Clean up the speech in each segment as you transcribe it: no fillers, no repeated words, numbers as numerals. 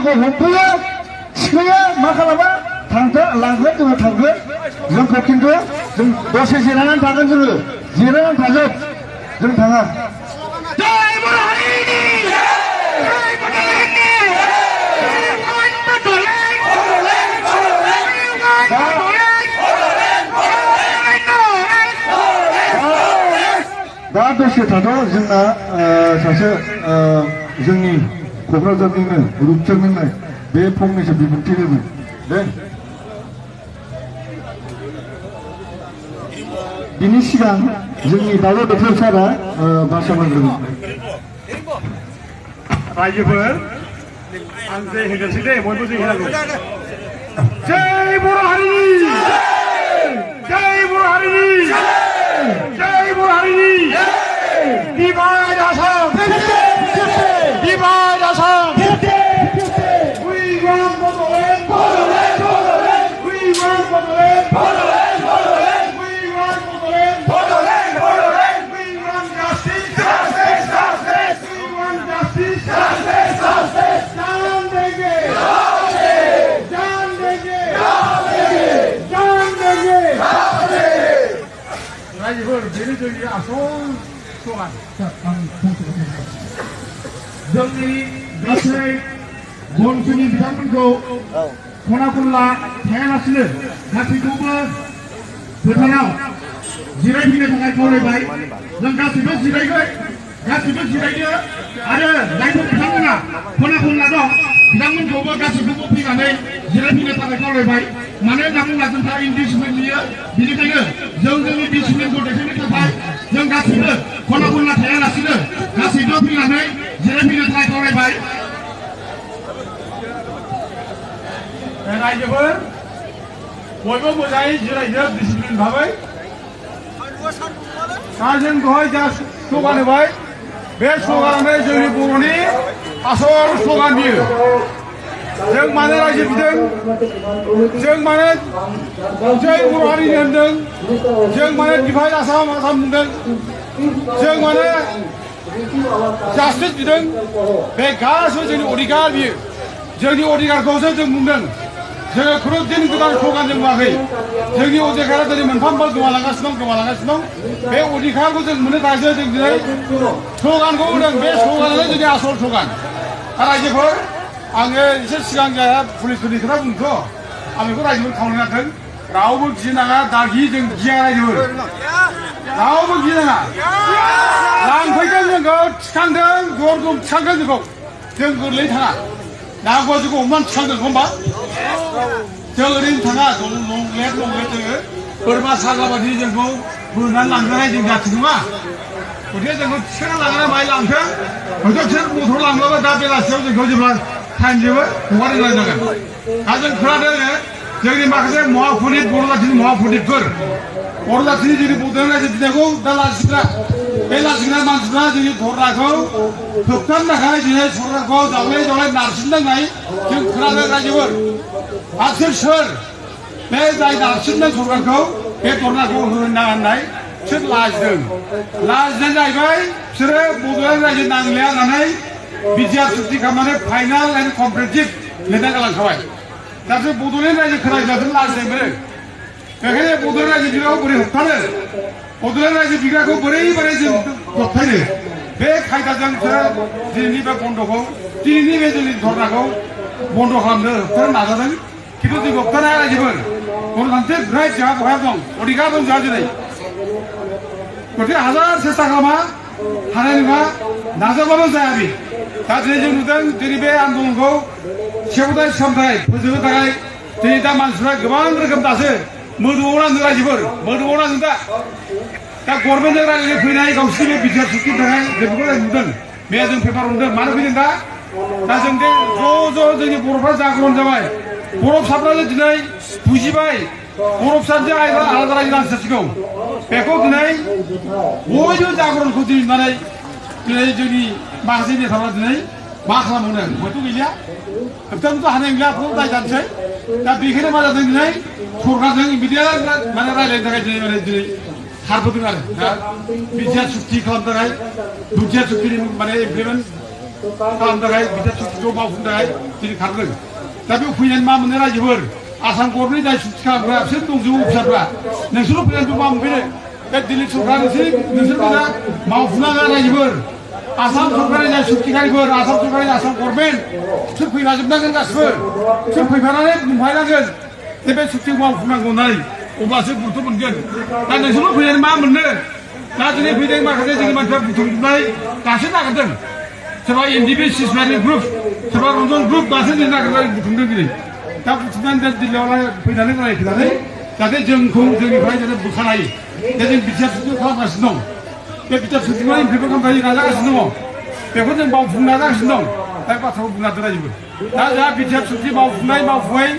जोंखौ हमफैयो सिखाया मा खालामा थांथो लांगोन जोङो थांगोन जोंखौ खिन्थु जों दसे जिरायनानै थागोन जोङो जिरायनानै थागोन जों थाङा जय बर' हारिनि जय बड'लेण्डनि दा दसे थाथ' जोंना सासे जोंनि क'क्राझारनिनो रुपसारनिनो बे फंनैसो बिबुंथि होगोन दे बिनि सिगां जोंनि दावला डक्टर सारा बाथ्रा बुंग्रोगोन रायजोफोर आं जे होनोसै दे बयबो जे होनांगौ जय बर' हारिनि जय बर' हारिनि जय बर' हारिनि divide Assam divide Assam we want Bodoland Bodoland Bodoland we want Bodoland Bodoland Bodoland we want Bodoland Bodoland Bodoland we want justice justice justice we want justice justice justice जान देंगे जान देंगे जान देंगे रायजोफोर बेनो जोंनि आसल स्ल'गान जोंनि गासै बंस'नि बिथांमोनखौ खना खनला थायालासिनो गासैखौबो फोथाराव जिरायफैनो थाखाय खावलायबाय जों गासैबो जिरायगोन गासैबो जिरायनो आरो जायफोर बिथांमोना खना खनला दं बिथांमोनखौबो गासैखौबो फैनानै जिरायफैनो थाखाय खावलायबाय मानो होनना बुङोब्ला जोंहा इनडिसिप्लिन नुयो बेनिखायनो जों जोंनि डिसिप्लिनखौ देखायनो थाखाय जों गासैबो खना खनला थायालासिनो गासैबो फैनानै जिरायफैनो थाखाय खावलायबाय रायजोफोर बयबो मोजाङै जिरायनो डिसिप्लिन भाबै दा जों दहाय जा स्ल'गान होबाय बे स्ल'गानानो जोंनि बर'नि आसल स्ल'गान बियो जों मानो रायजो बिदों जों मानो जय बर' हारिनि होनदों जों मानो डिभाइड आसाम आसाम बुंदों जों मानो जास्टिस बिदों बे गासैबो जोंनि अधिकार बियो जोंनि अधिकारखौसो जों बुंदों जोङो खुनु दिन गोदान स्ल'गान जों बुङाखै जोंनि अधिकारा दिनै मोनफा मोनफा गोमालांगासिनो दं बे अधिकारखौ जों मोननो थाखायसो जों दिनै स्ल'गानखौ होदों बे स्ल'गानानो जोंनि आसल स्ल'गान रायजोफोर आङो एसे सिगां जाया पुलिसफोरनि खोथा बुंथ' आं बेखौ रायजोफोर खावलायनांगोन रावबो गिनाङा दागि जों गिया रायजोफोर रावबो गिनाङा लांफैदों जोंखौ थिखांदों दर दर थिखांदों जोंखौ जों गोरलैयै थाङा नांगौबा जोंखौ हमनानै थिखांदों नङा होमबा जों ओरैनो थाङा नंलेट जोङो बोरमा साग्ला बायदि जोंखौ बोनानै लांजानाय जों जाथि नङा गथिखे जोंखौ थिखांना लांनानै माइ लांथों हयथ' बिसोर मटर लांब्लाबो दा बेलासियाव जोंखौ जेब्ला टाइम जोबो हगारनाय जागोन दा जों खोनादों जोंनि माखासे महापुनित बर' जाथिनि महापुनितफोर बर' जाथिनि जोंनि बड'लेण्ड रायजो बिनायखौ दा लाजिग्रा बे लाजिग्रा मानसिफ्रा जोंनि धरनाखौ होबथानो थाखाय दिनै सरकारखौ जावले जावले नारसिननांनाय जों खोनादों रायजोफोर आरो सोर बे जाय नारसिनदों सरकारखौ बे धरनाखौ होनो नाङा होननाय बिसोर लाजिनाय जाहैबाय बिसोरो बड'लेण्ड रायजो नांलाया होननानै बिटिआर सुक्ति खालामनानै फाइनाल एन्ड कमप्रिहेनसिभ लिरना गालांखाबाय दा बिसोर बड'लेण्ड रायजो खोनायोब्ला लाजिनाय मोनो बेखायनो बड'लेण्ड रायजो बिग्राखौ बोरै होबथानो बड'लेण्ड रायजो बिग्राखौ बोरै जों दबथायनो बे खायदाजों बिसोरो दिनैनि बे बन्द'खौ दिनैनि बे जोंनि धरनाखौ बन्द' खालामनो होबथानो नाजादों खिन्थु जों होबथानो हाया रायजोफोर गणतान्त्रिक राइट जोंहा बहाय दं अधिकार दं जोंहा दिनै गथिखे हाजार सेस्था खालामा हानाय नङा नाजाबाबो जाया बे दा दिनै जों नुदों दिनै बे आन्दलनखौ सेबथाय सामथाय फोजोबनो थाखाय दिनै दा मानसिफ्रा गोबां रोखोम दासो मोदोमाव नांदों रायजोफोर मोदोमाव नांदों दा गभर्नमेन्टजों रायज्लायनो फैनाय गावसोरनि बे बिटिआर सुक्तिनि थाखाय जों बेखौ नुदों मैया जों पेपार मोनदों मानो फैदों दा जों दे ज' जोंनि बर'फ्रा जागरन जाबाय बर' फिसाफ्रानो दिनै बुजिबाय बर' फिसाजों आलादा रायजो जासिगौ बेखौ दिनै बयबो जागरनखौ दिनै नुनानै दिनै जोंनि माखासे नेताफ्रा दिनै मा खालामदों हयथ' गैलिया होबथानोथ' हानाय नंला दाय जानोसै दा बेखायनो मा जादों दिनै सरकारजों इमिडियेट माने रायज्लायनो थाखाय दिनै खारबोदों आरो दा बिटिआर सुक्ति खालामनो थाखाय बिटिआर सुक्तिनि माने इमप्लिमेन्ट खालामनो थाखाय बिथा सुक्तिखौ मावफुंनो थाखाय दिनै खारदों दा बेयाव फैनानै मा मोनो रायजोफोर आसाम गभर्नमेन्टनि जाय सुक्ति खालामग्रा बिसोर दंजोबो अफिसारफ्रा नोंसोरल' फैनानै मा मोनफैनो बे दिल्ली सरकार नोंसोर दा मावफुंनांगोन रायजोफोर आसाम सरकारनि जाय सुक्तिकारिफोर आसाम सरकारनि आसाम गभर्नमेन्ट बिसोर फैनाजोबनांगोन गासिबो बिसोर फैफानानै बुंफायनांगोन जे बे सुक्तिखौ मावफुंनांगौ होननानै अब्लासो गुरुत्त' मोनगोन दा नोंसोरल' फैनानै मा मोननो दा दिनै फैदों माखासे जोंनि मानसिफ्रा बुथुमजोबनाय दासो नागिरदों सोरबा एनडिपि सिसमारि ग्रुप सोरबा रन्जन ग्रुप दासो जों नागिरनानै बुथुमदों दिनै दा बुथुमनानै दिल्लीयाव फैनानै रायलायफैनानै जाहाथे जोंखौ जोंनिफ्राय जाहाथे बोखानाय दा जों बिटिआर सुक्ति खालामगासिनो दं बे बिटिआर सुक्तिखौ इमप्लिमेन्ट खालामनाय नाजागासिनो दङ बेखौ जों मावफुंनो नाजागासिनो दं दा बाथ्राखौ बुंना दोननायबो दा जोंहा बिटिआर सुक्ति मावफुंनाय मावफुंनाय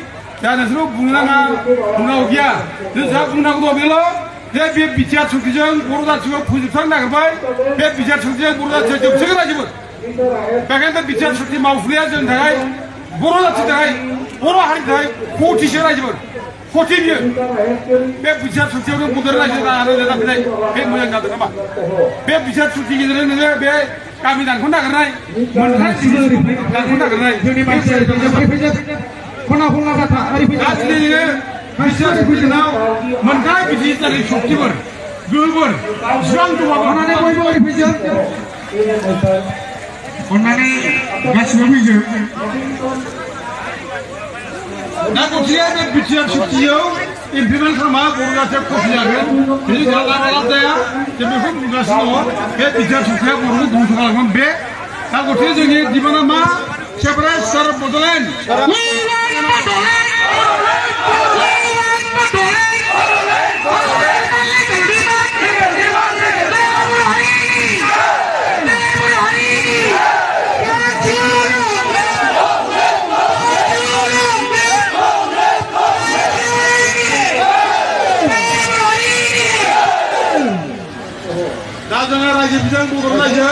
दा नोंसोरखौ बुंनो नाङा बुंनांगौ गैया जोंहा बुंनांगौ दं बेल' जे बे बिटिआर सुक्तिजों बर' जाथिखौ फोजोबस्रांनो नागिरबाय बे बिटिआर सुक्तिजों बर' जाथिया जोबसोगोन रायजोफोर बेखायनो बिटिआर सुक्ति मावफुंनाया जोंनि थाखाय बर' जाथिनि थाखाय बर' हारिनि थाखाय खथिसो रायजोफोर खथि बियो बे बिटिआर सुक्तियावनो बड'लेण्ड रायजो जानानै बे मोजां जादों नामा बे बिटिआर सुक्ति गेजेरजों नोङो बे गामि दानखौ नागिरनाय मोनथाम दानखौ नागिरनाय खना खनला जाथा दा दिनै नोङो बिटिआर सुक्तिनाव मोनथाम बिटिआरनि सक्तिफोर गोहोफोर बेसेबां दङ अननानै बयबो ओरै फैजोब अननानै गासिबो फैजोब दा गथिया बे बिटिआर सुक्तियाव इमप्लिमेन्ट खालामा बर' जाथिया खथि जागोन बेनि लाब जाया जों बेखौ बुंगासिनो दङ बे बिटिआर सुक्तिया बर'खौ धंस' खालामगोन बे दा गथिया जोंनि डिमान्डआ मा सेपारेट स्टार बड'लेण्ड दा जोङो रायजो बिजों बर' रायजो